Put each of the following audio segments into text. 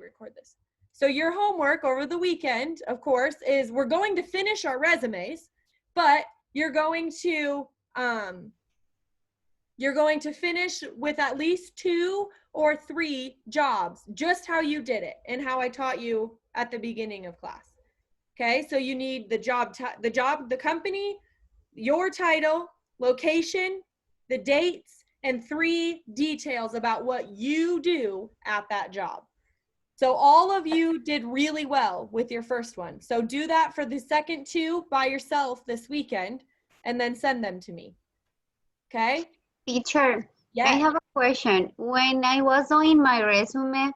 record this. So your homework over the weekend, of course, is we're going to finish our resumes, but you're going to finish with at least 2 or 3 jobs, just how you did it and how I taught you at the beginning of class. Okay, so you need the job, the company, your title, location, the dates, and 3 details about what you do at that job. So all of you did really well with your first one. So do that for the second 2 by yourself this weekend and then send them to me. Okay? Teacher, Yes. I have a question. When I was doing my resume,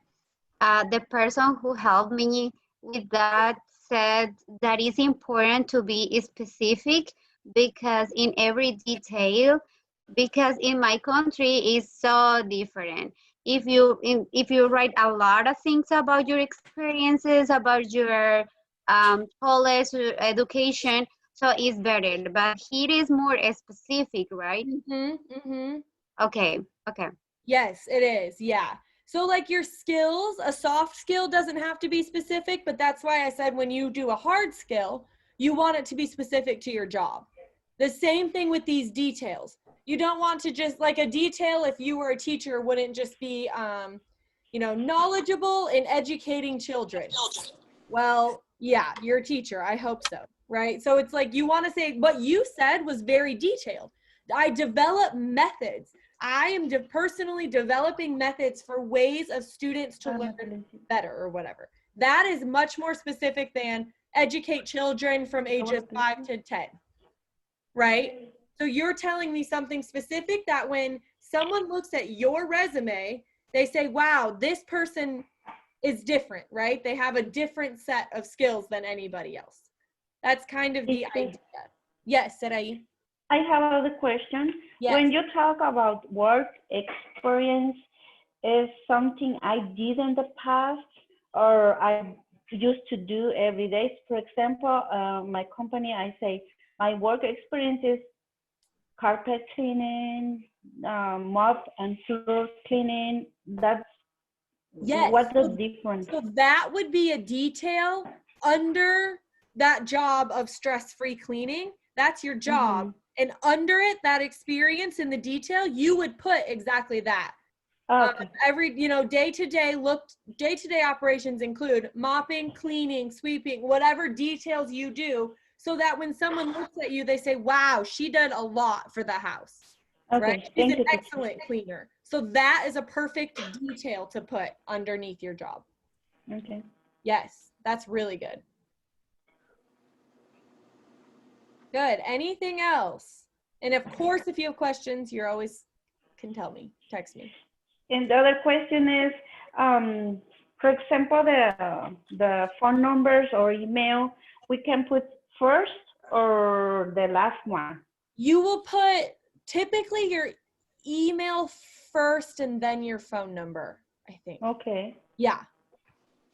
the person who helped me with that said that it's important to be specific because in every detail, because in my country it's so different. If you write a lot of things about your experiences, about your college education, so it's better. But here is more specific, right? Okay. Yes, it is. Yeah. So like your skills, a soft skill doesn't have to be specific, but that's why I said when you do a hard skill, you want it to be specific to your job. The same thing with these details. You don't want to just like a detail, if you were a teacher, wouldn't just be, knowledgeable in educating children. Well, yeah, you're a teacher. I hope so. Right. So it's like you want to say what you said was very detailed. I develop methods. I am personally developing methods for ways of students to learn better or whatever. That is much more specific than educate children from ages 5 to 10. Right? So you're telling me something specific that when someone looks at your resume, they say, wow, this person is different, right? They have a different set of skills than anybody else. That's kind of the idea. Yes, Sarai? I have another question. Yes. When you talk about work experience, is something I did in the past or I used to do every day? For example, my company, I say my work experience is carpet cleaning, mop and floor cleaning. That's what's the difference? So that would be a detail under that job of stress-free cleaning. That's your job. And under it, that experience in the detail, you would put exactly that. Okay. Every, day-to-day operations include mopping, cleaning, sweeping, whatever details you do, so that when someone looks at you, they say, wow, she did a lot for the house. Okay. Right? She's an excellent cleaner. So that is a perfect detail to put underneath your job. Okay. Yes, that's really good. Good. Anything else? And of course, if you have questions, you always can tell me, text me. And the other question is, for example, the phone numbers or email, we can put first or the last one? You will put typically your email first and then your phone number, I think. Okay. Yeah.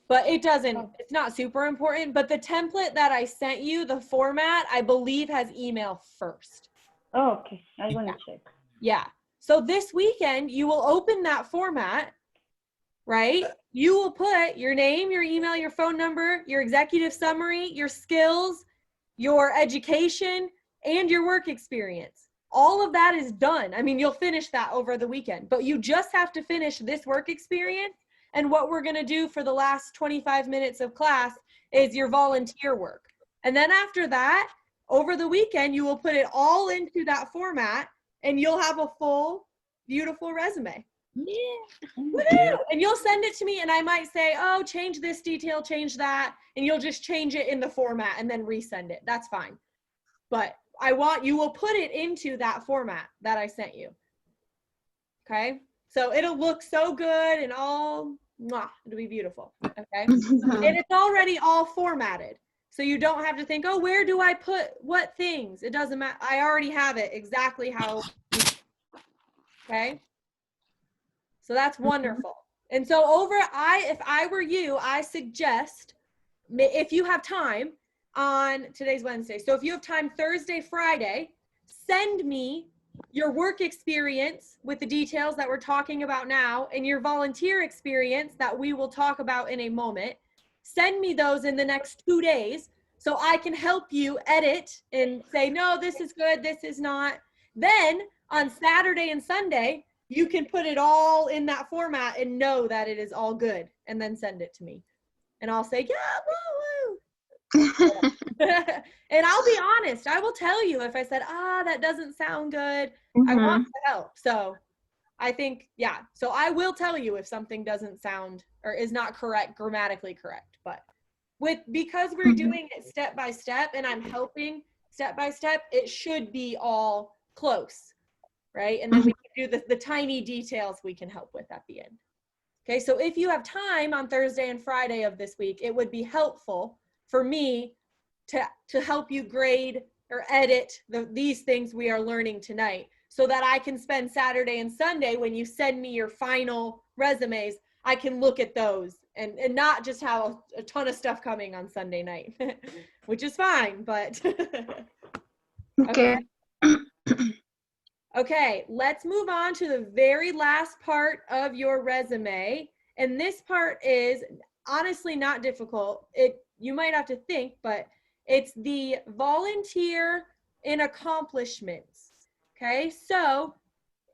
But it's not super important, but the template that I sent you, the format, I believe has email first. Oh, okay. I'm going to check. Yeah. So this weekend, you will open that format, right? You will put your name, your email, your phone number, your executive summary, your skills, your education, and your work experience. All of that is done. I mean, you'll finish that over the weekend, but you just have to finish this work experience. And what we're going to do for the last 25 minutes of class is your volunteer work. And then after that, over the weekend, you will put it all into that format and you'll have a full, beautiful resume. Yeah. Woo-hoo! And you'll send it to me and I might say, oh, change this detail, change that. And you'll just change it in the format and then resend it. That's fine. But you will put it into that format that I sent you. Okay. So it'll look so good and all, it'll be beautiful. Okay. And it's already all formatted. So you don't have to think, oh, where do I put what things? It doesn't matter. I already have it exactly how. Okay. So that's wonderful. And so if I were you, I suggest, if you have time on today's Wednesday. So if you have time Thursday, Friday, send me your work experience with the details that we're talking about now, and your volunteer experience that we will talk about in a moment. Send me those in the next 2 days so I can help you edit and say, no, this is good, this is not. Then on Saturday and Sunday, you can put it all in that format and know that it is all good, and then send it to me. And I'll say, yeah, woo, woo. And I'll be honest, I will tell you if I said, that doesn't sound good. I want to help. So I think, yeah. So I will tell you if something doesn't sound or is not correct, grammatically correct. But because we're doing it step by step and I'm helping step by step, it should be all close, right? And then we can do the tiny details we can help with at the end. Okay, so if you have time on Thursday and Friday of this week, it would be helpful for me to help you grade or edit these things we are learning tonight, so that I can spend Saturday and Sunday when you send me your final resumes, I can look at those and not just have a ton of stuff coming on Sunday night, which is fine, but. Okay. Okay, let's move on to the very last part of your resume. And this part is honestly not difficult. You might have to think, but it's the volunteer and accomplishments. Okay, so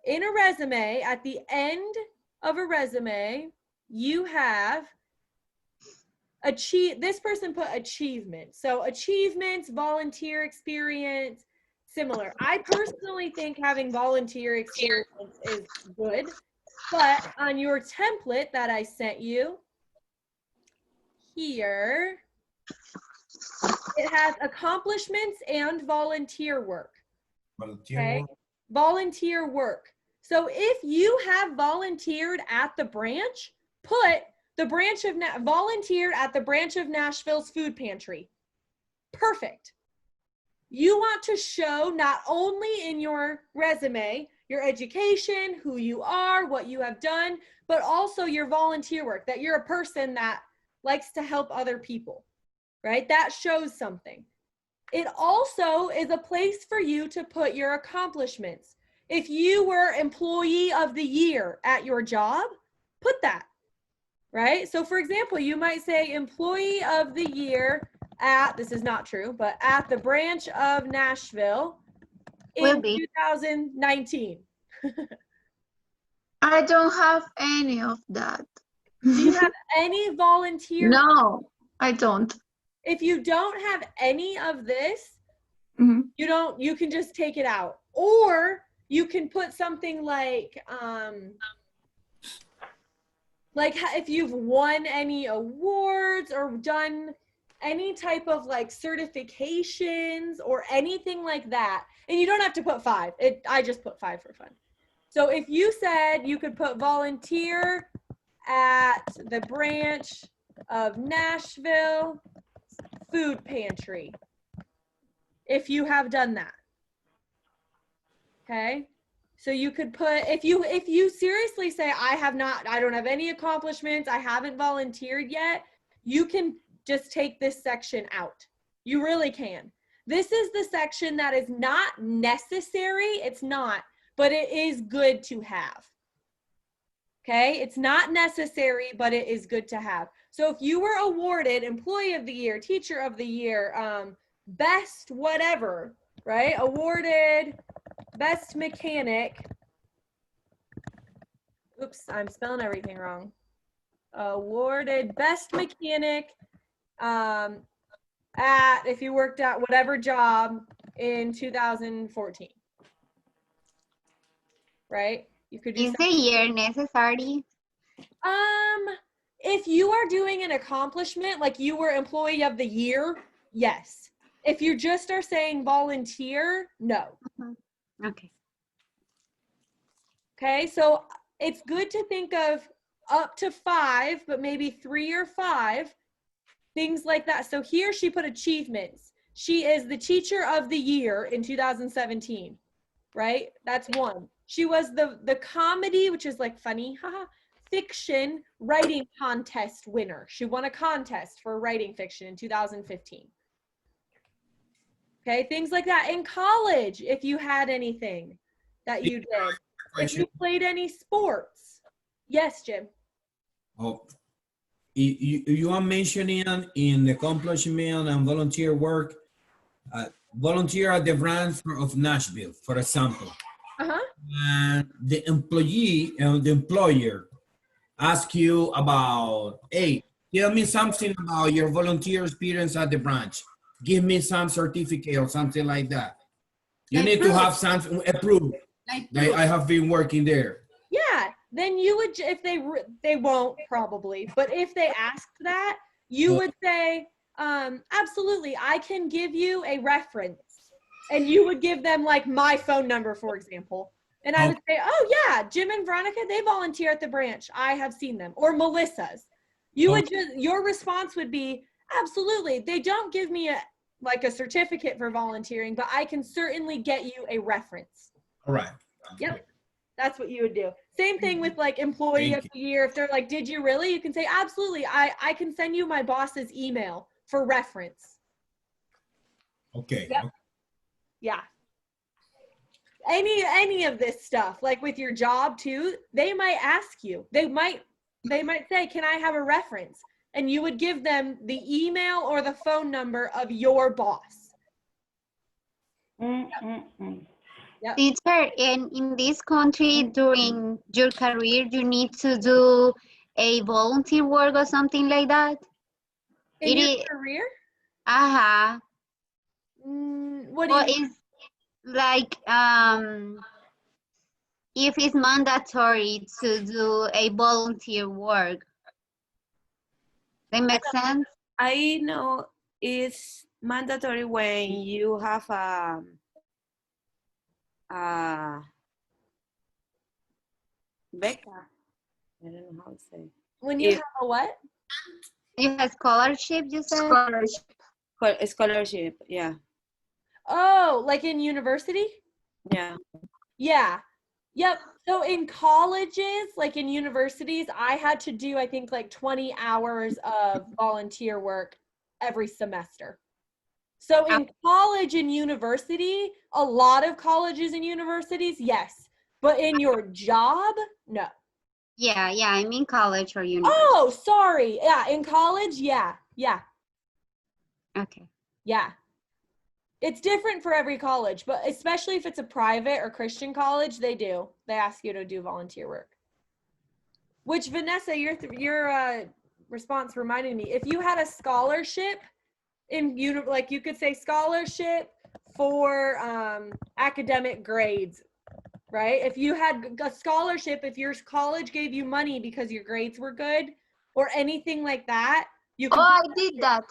in a resume, at the end of a resume, you have this person put achievement. So achievements, volunteer experience, similar. I personally think having volunteer experience is good, but on your template that I sent you here, it has accomplishments and volunteer work. Okay? Volunteer work. So if you have volunteered at the branch, put the branch of volunteered at the branch of Nashville's food pantry. Perfect. You want to show not only in your resume, your education, who you are, what you have done, but also your volunteer work, that you're a person that likes to help other people, right? That shows something. It also is a place for you to put your accomplishments. If you were employee of the year at your job, put that, right? So for example, you might say employee of the year at, this is not true, but at the branch of Nashville in 2019. I don't have any of that. Do you have any volunteer? No, I don't. If you don't have any of this, you can just take it out. Or you can put something like if you've won any awards or done any type of like certifications or anything like that. And you don't have to put 5. I just put 5 for fun. So if you said you could put volunteer at the branch of Nashville food pantry, if you have done that. Okay. So you could put, if you seriously say, I don't have any accomplishments, I haven't volunteered yet, you can just take this section out. You really can. This is the section that is not necessary. It's not, but it is good to have. Okay. It's not necessary, but it is good to have. So if you were awarded employee of the year, teacher of the year, best whatever, right? Awarded best mechanic. Oops, I'm spelling everything wrong. Awarded best mechanic if you worked at whatever job in 2014. Right? You could do Is the year necessary? If you are doing an accomplishment, like you were employee of the year, yes. If you just are saying volunteer, no. Okay. Okay, so it's good to think of up to 5, but maybe 3 or 5, things like that. So here she put achievements. She is the teacher of the year in 2017, right? That's 1. She was the comedy, which is like funny, haha, fiction writing contest winner. She won a contest for writing fiction in 2015. Okay, things like that. In college, if you had anything, that you did. If Question. you played any sports. Yes, Jim. Oh, you are mentioning in the accomplishment and volunteer work, volunteer at the branch of Nashville, for example. Uh-huh. And the employee and the employer ask you about, hey, tell me something about your volunteer experience at the branch. Give me some certificate or something like that. You Like need to proof. have something approved Like that I have been working there. Yeah, then you would, if they won't probably, but if they asked that, you would say, absolutely, I can give you a reference. And you would give them like my phone number, for example. And I would say, oh yeah, Jim and Veronica, they volunteer at the branch. I have seen them. Or Melissa's. You would just, your response would be, absolutely. They don't give me a certificate for volunteering, but I can certainly get you a reference. All right. Yep. That's what you would do. Same thing with like employee of the year. If they're like, did you really? You can say, absolutely. I can send you my boss's email for reference. Okay. Yep. Yeah. Any of this stuff, like with your job too, they might ask you. They might say, can I have a reference? And you would give them the email or the phone number of your boss. Yep. Teacher, in this country, during your career, you need to do a volunteer work or something like that? In It your is- career? Uh-huh. What do Or you mean? it's like, if it's mandatory to do a volunteer work. That makes sense? I know it's mandatory when you have a beca. I don't know how to say. When you if- have a what? You have scholarship, you said? Scholarship, yeah, Oh, like in university? yeah. Yeah. Yep. So in colleges, like in universities, I had to do, I think, like 20 hours of volunteer work every semester. So in college and university, a lot of colleges and universities, yes. But in your job, no. Yeah, I mean college or university. Oh, sorry. Yeah, in college, yeah. Okay. Yeah. It's different for every college, but especially if it's a private or Christian college, they do. They ask you to do volunteer work. Which, Vanessa, your response reminded me, if you had a scholarship like you could say scholarship for academic grades, right? If you had a scholarship, if your college gave you money because your grades were good or anything like that, you can. Oh, I did that.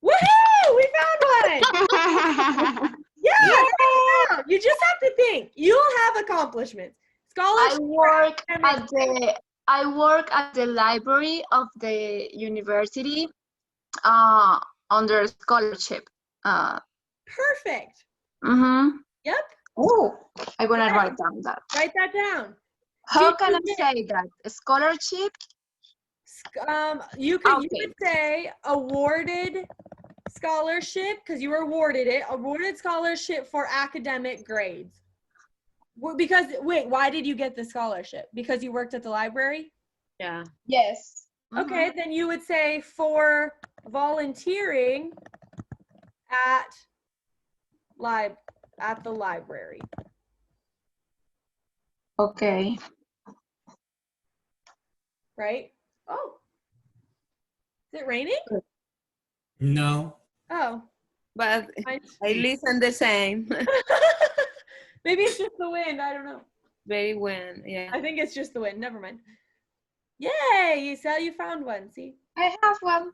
Woohoo! We found one. Yeah, there you go. You just have to think. You'll have accomplishments. Scholarship. I work at the library of the university under scholarship. Perfect. Yep. Oh, I'm gonna Okay. write down that. Write that down. How Did can you I get- say that? A scholarship? You could Okay. say awarded scholarship because you were awarded it. Awarded scholarship for academic grades. Because wait, why did you get the scholarship? Because you worked at the library? Yeah. Yes. Okay, then you would say for volunteering at the library. Okay. Right? Oh. Is it raining? No. Oh. But Fine. I listen the same. Maybe it's just the wind. I don't know. Very when, yeah. I think it's just the wind. Never mind. Yay! You said you found one. See? I have one.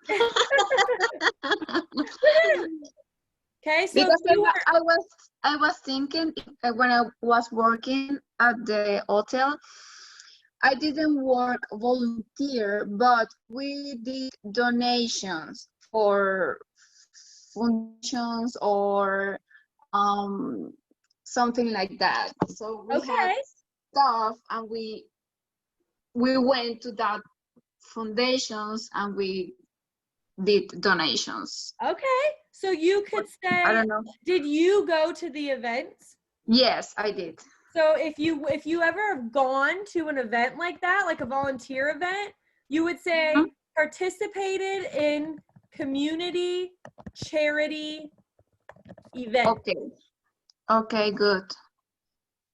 Okay, so Because you were, I was thinking when I was working at the hotel, I didn't work volunteer, but we did donations for functions or something like that. So we had okay. stuff and we went to that foundations and we did donations. Okay. So you could I say, don't know. did you go to the events? Yes, I did. So if you ever have gone to an event like that, like a volunteer event, you would say Mhm. participated in community charity event. Okay. Okay, good.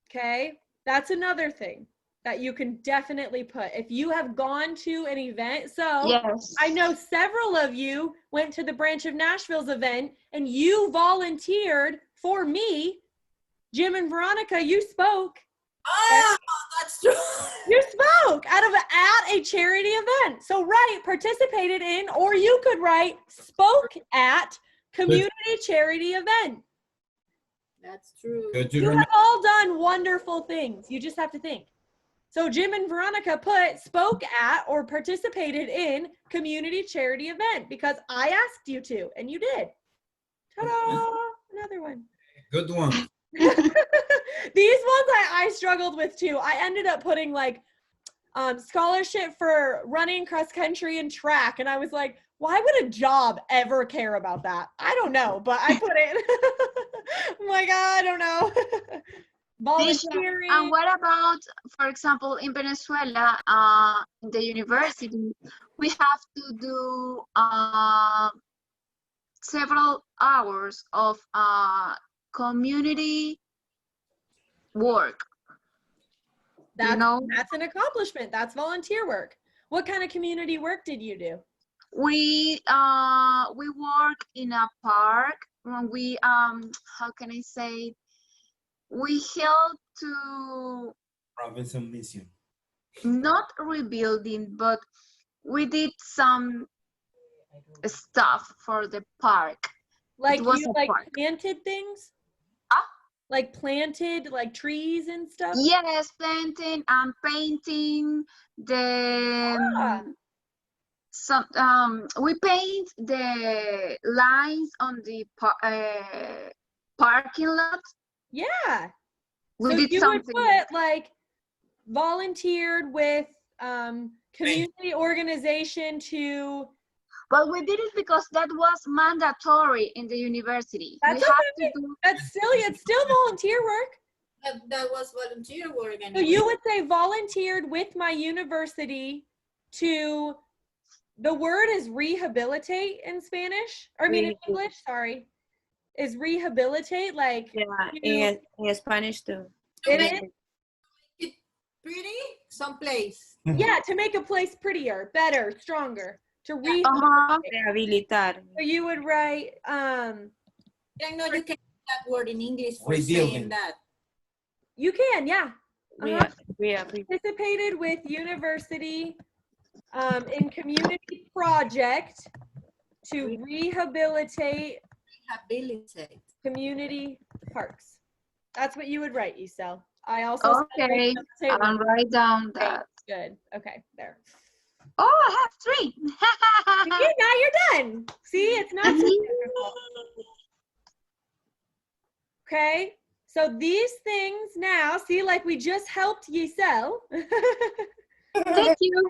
Okay, that's another thing that you can definitely put if you have gone to an event. So Yes. I know several of you went to the Branch of Nashville's event and you volunteered for me. Jim and Veronica, you spoke. Oh, that's true. You spoke at a charity event. So write participated in, or you could write spoke at community charity event. That's true. Good to You remember. have all done wonderful things. You just have to think. So Jim and Veronica put spoke at or participated in community charity event because I asked you to, and you did. Ta-da! Another one. Good one. These ones I struggled with too. I ended up putting like scholarship for running cross country and track, and I was like, why would a job ever care about that? I don't know, but I put it. I'm like, I don't know. Volunteering. And what about, for example, in Venezuela, in the university, we have to do several hours of community work. That's, know, that's an accomplishment. That's volunteer work. What kind of community work did you do? We work in a park. When we how can I say? We help to Robinson Mission. not rebuilding, but we did some stuff for the park. Like was you a like park. planted things? Ah? Like planted like trees and stuff? Yes, planting and painting the Ah. we paint the lines on the parking lot. Yeah. We So did you something. would put like volunteered with community organization to. But we did it because that was mandatory in the university. That's We have okay. to do. It's still volunteer work. That was volunteer work. So Anyway. you would say volunteered with my university to, the word is rehabilitate in Spanish, or I mean in English, sorry. Is rehabilitate like Yeah, in Spanish too. To it make is? it pretty someplace. Yeah, to make a place prettier, better, stronger, to rehabilitate. Rehabilitar. So you would write I know you can use that word in English for Rebuilding. saying that. you can, yeah. Participated with university in community project to rehabilitate Rehabilitate. community parks. That's what you would write, Isel. I also said Okay, rehabilitate I'll write down Okay, that. good. Okay, there. Oh, I have 3. Okay, now you're done. See, it's not so difficult. Okay, so these things now, see, like we just helped Yisel. Thank you.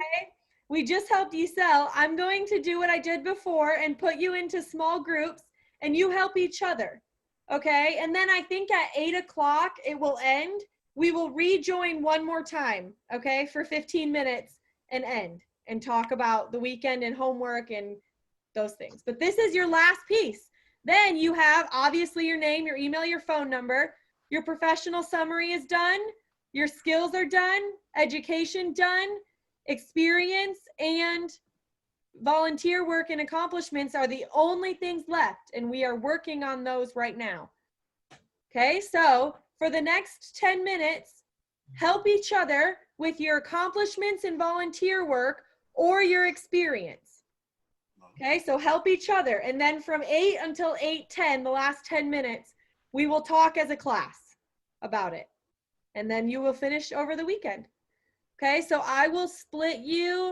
We just helped Yisel. I'm going to do what I did before and put you into small groups and you help each other. Okay, and then I think at 8 o'clock it will end. We will rejoin one more time, okay, for 15 minutes and end and talk about the weekend and homework and those things. But this is your last piece. Then you have obviously your name, your email, your phone number. Your professional summary is done. Your skills are done. Education done. Experience and volunteer work and accomplishments are the only things left, and we are working on those right now. Okay, so for the next 10 minutes, help each other with your accomplishments and volunteer work or your experience. Okay, so help each other. And then from 8 until 8:10, the last 10 minutes, we will talk as a class about it. And then you will finish over the weekend. Okay, so I will split you